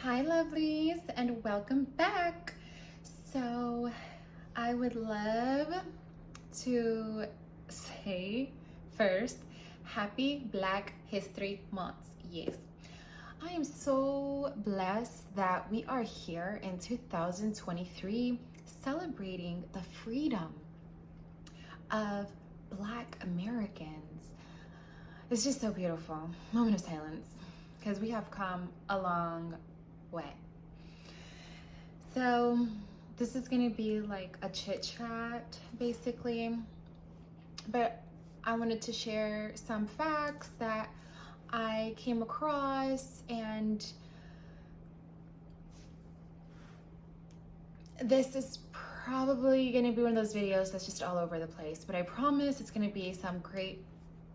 Hi lovelies and welcome back. So I would love to say first, happy Black History Month. Yes, I am so blessed that we are here in 2023 celebrating the freedom of Black Americans. It's just so beautiful. Moment of silence, because we have come a long way. So this is gonna be like a chit chat basically, but I wanted to share some facts that I came across, and this is probably gonna be one of those videos that's just all over the place, but I promise it's gonna be some great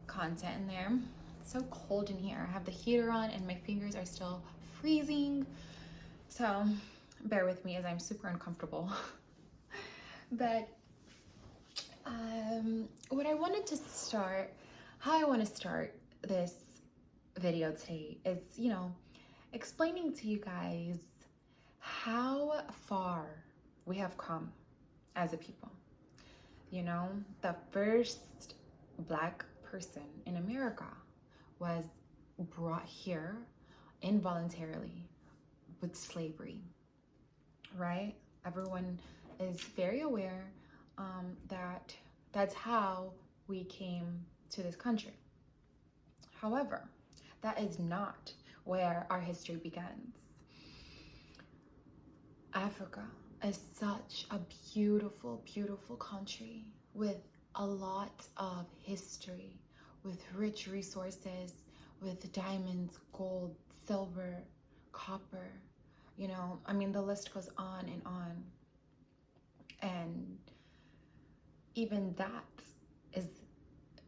content in there. It's so cold in here. I have the heater on and my fingers are still freezing, so bear with me as I'm super uncomfortable. But what I wanted to start, how I want to start this video today is, explaining to you guys how far we have come as a people. The first Black person in America was brought here involuntarily with slavery, right? Everyone is very aware that that's how we came to this country. However, that is not where our history begins. Africa is such a beautiful, beautiful country with a lot of history, with rich resources, with diamonds, gold, silver, copper. The list goes on and on. And even that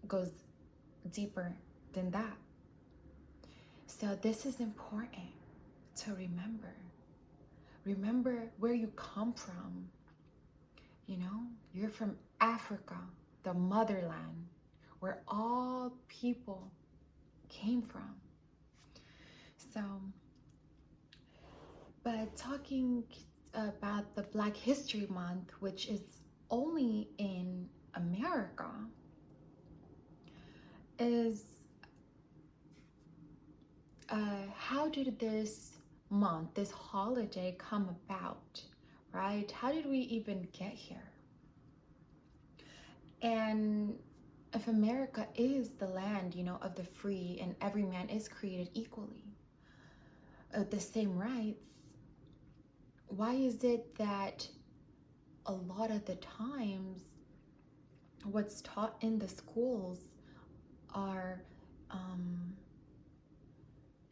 goes deeper than that. So this is important to remember. Remember where you come from. You're from Africa, the motherland, where all people came from. So, but talking about the Black History Month, which is only in America, is how did this month, this holiday come about, right? How did we even get here? And if America is the land, of the free, and every man is created equally, the same rights, why is it that a lot of the times what's taught in the schools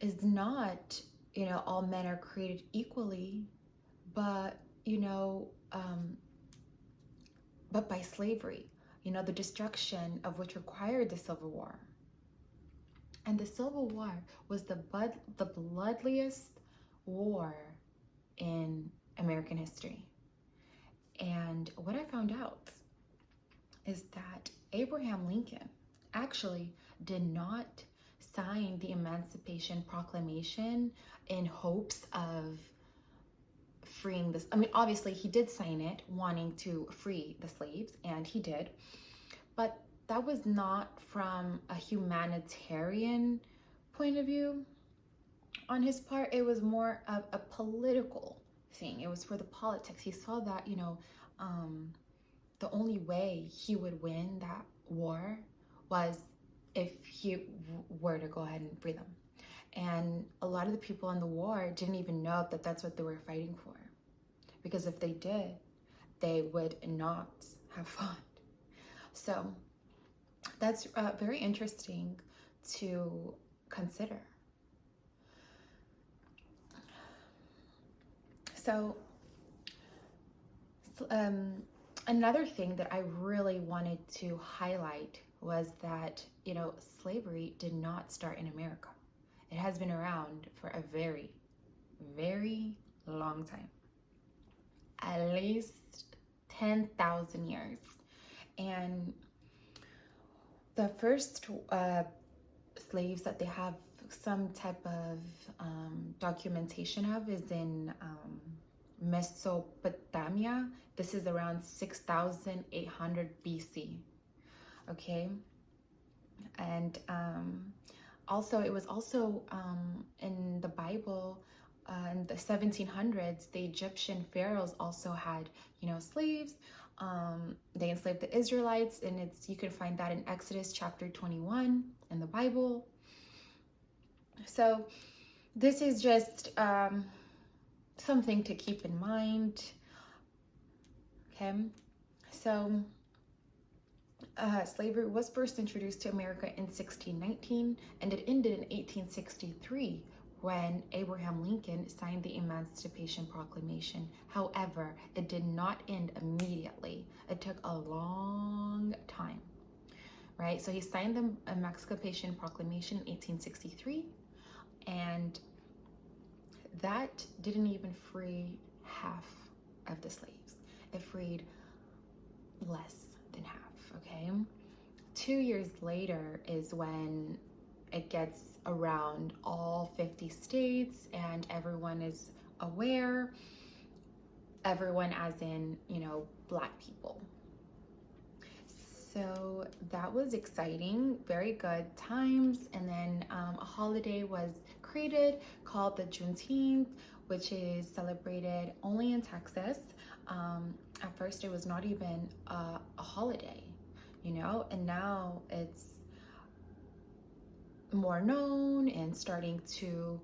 is not, all men are created equally, but but by slavery, the destruction of which required the Civil War. And the Civil War was the bloodiest war in American history. And what I found out is that Abraham Lincoln actually did not sign the Emancipation Proclamation in hopes of freeing this. Obviously he did sign it wanting to free the slaves, and he did, but that was not from a humanitarian point of view on his part. It was more of a political thing. It was for the politics. He saw that, the only way he would win that war was if he were to go ahead and free them. And a lot of the people in the war didn't even know that that's what they were fighting for. Because if they did, they would not have fought. So that's very interesting to consider. So another thing that I really wanted to highlight was that, slavery did not start in America. It has been around for a very, very long time. At least 10,000 years. And the first slaves that they have some type of documentation of is in Mesopotamia. This is around 6,800 BC. Okay, and also it was also in the Bible. In the 1700s, the Egyptian pharaohs also had, slaves. They enslaved the Israelites, and you can find that in Exodus chapter 21 in the Bible. So this is just something to keep in mind. Okay, so slavery was first introduced to America in 1619, and it ended in 1863 when Abraham Lincoln signed the Emancipation Proclamation. However, it did not end immediately. It took a long time, right? So he signed the Emancipation Proclamation in 1863, and that didn't even free half of the slaves. It freed less than half, okay? 2 years later is when it gets around all 50 states and everyone is aware. Everyone as in, Black people. So that was exciting, very good times. And then a holiday was created called the Juneteenth, which is celebrated only in Texas. At first it was not even a holiday, and now it's more known and starting to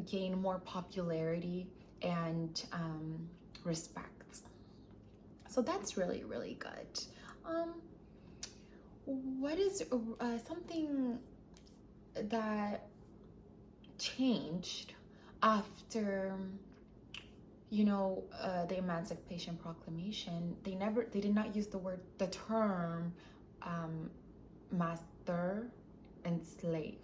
gain more popularity and respect. So that's really, really good. What is something that changed after the Emancipation Proclamation? They did not use the term master and slave.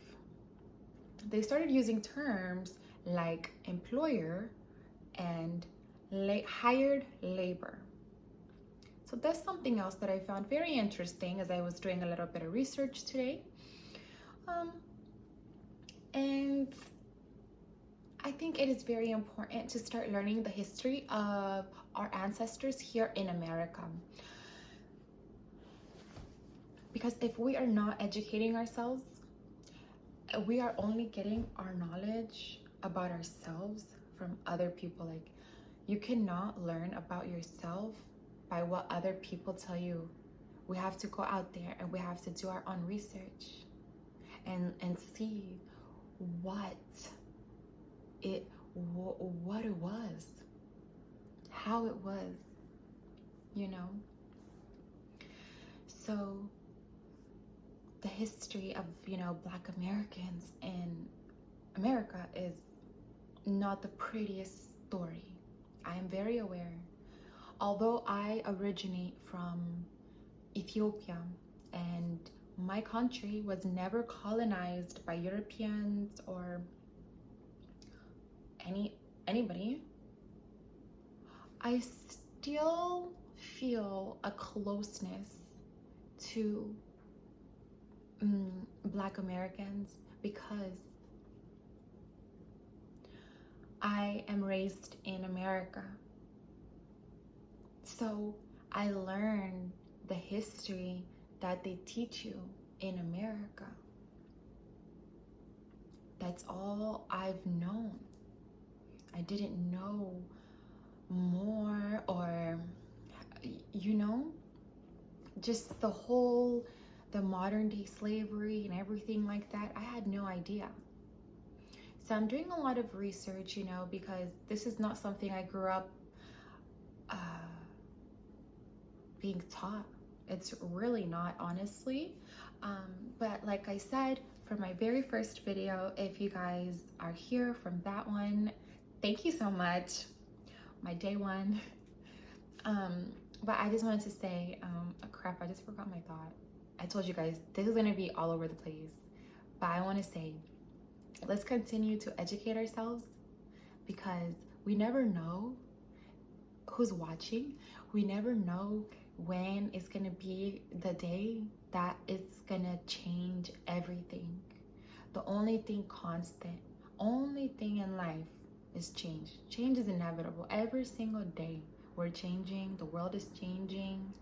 They started using terms like employer and hired labor. So that's something else that I found very interesting as I was doing a little bit of research today. And I think it is very important to start learning the history of our ancestors here in America. Because if we are not educating ourselves, we are only getting our knowledge about ourselves from other people. Like, you cannot learn about yourself by what other people tell you. We have to go out there and we have to do our own research and see what it was, how it was, So the history of, Black Americans in America is not the prettiest story. I am very aware. Although I originate from Ethiopia and my country was never colonized by Europeans or anybody, I still feel a closeness to Black Americans because I am raised in America. So I learned the history that they teach you in America. That's all I've known. I didn't know more, or just the modern day slavery and everything like that. I had no idea. So I'm doing a lot of research, because this is not something I grew up being taught. It's really not, honestly. But like I said, for my very first video, if you guys are here from that one, thank you so much. My day one. But I just wanted to say, crap, I just forgot my thought. I told you guys, this is gonna be all over the place. But I wanna say, let's continue to educate ourselves because we never know who's watching. We never know when it's gonna be the day that it's gonna change everything. The only thing constant, only thing in life is change. Change is inevitable. Every single day we're changing, the world is changing.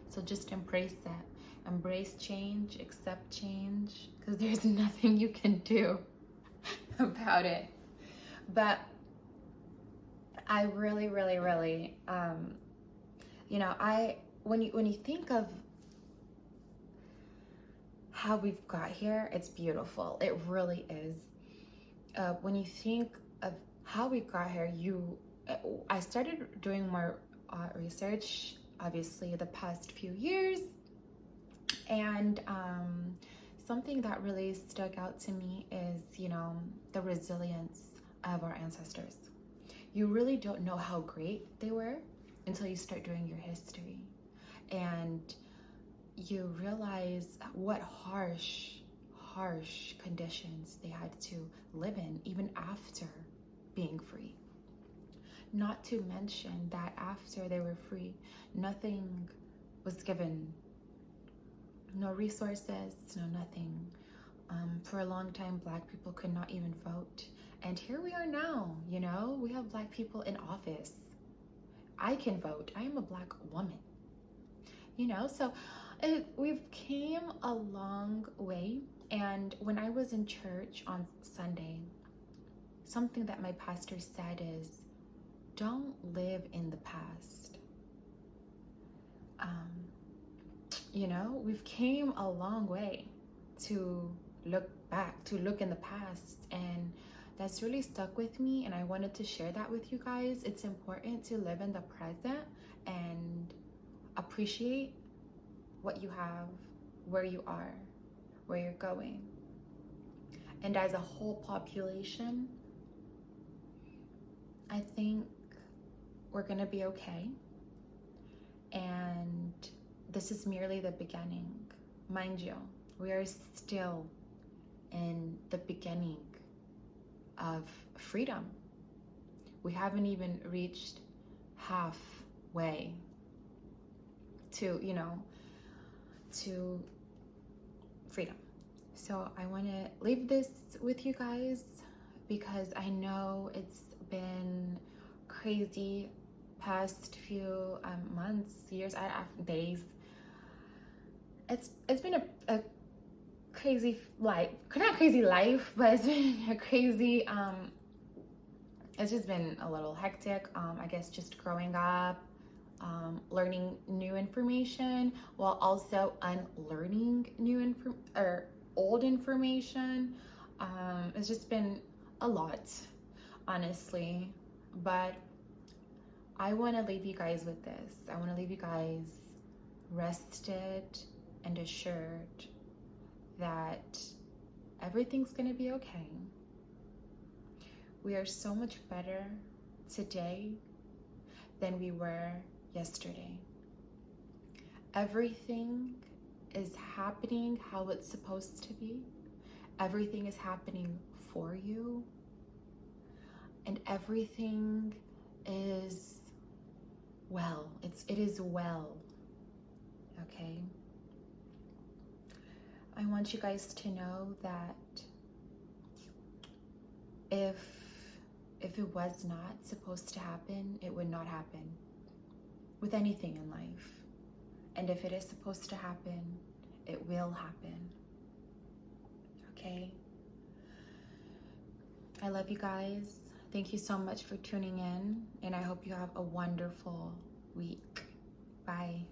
So just embrace that. Embrace change, accept change, because there's nothing you can do about it. But I really, really, really, when you think of how we've got here, it's beautiful. It really is. When you think of how we got here, I started doing more research, obviously, the past few years, and something that really stuck out to me is, the resilience of our ancestors. You really don't know how great they were until you start doing your history, and you realize what harsh conditions they had to live in even after being free. Not to mention that after they were free, nothing was given. No resources, no nothing. For a long time, Black people could not even vote. And here we are now, we have Black people in office. I can vote. I am a Black woman. So we've came a long way. And when I was in church on Sunday, something that my pastor said is, don't live in the past. We've came a long way to look back, to look in the past, and that's really stuck with me, and I wanted to share that with you guys. It's important to live in the present and appreciate what you have, where you are, where you're going. And as a whole population, I think we're gonna be okay. And this is merely the beginning. Mind you, we are still in the beginning of freedom. We haven't even reached halfway to freedom. So I want to leave this with you guys because I know it's been crazy past few months, years, days. It's been a crazy life, not crazy life, but it's been a crazy, it's just been a little hectic. I guess just growing up, learning new information while also unlearning old information. It's just been a lot, honestly, but I want to leave you guys with this. I want to leave you guys rested and assured that everything's going to be okay. We are so much better today than we were yesterday. Everything is happening how it's supposed to be. Everything is happening for you. And everything is well. It is well. Okay? I want you guys to know that if it was not supposed to happen, it would not happen with anything in life. And if it is supposed to happen, it will happen. Okay? I love you guys. Thank you so much for tuning in, and I hope you have a wonderful week. Bye.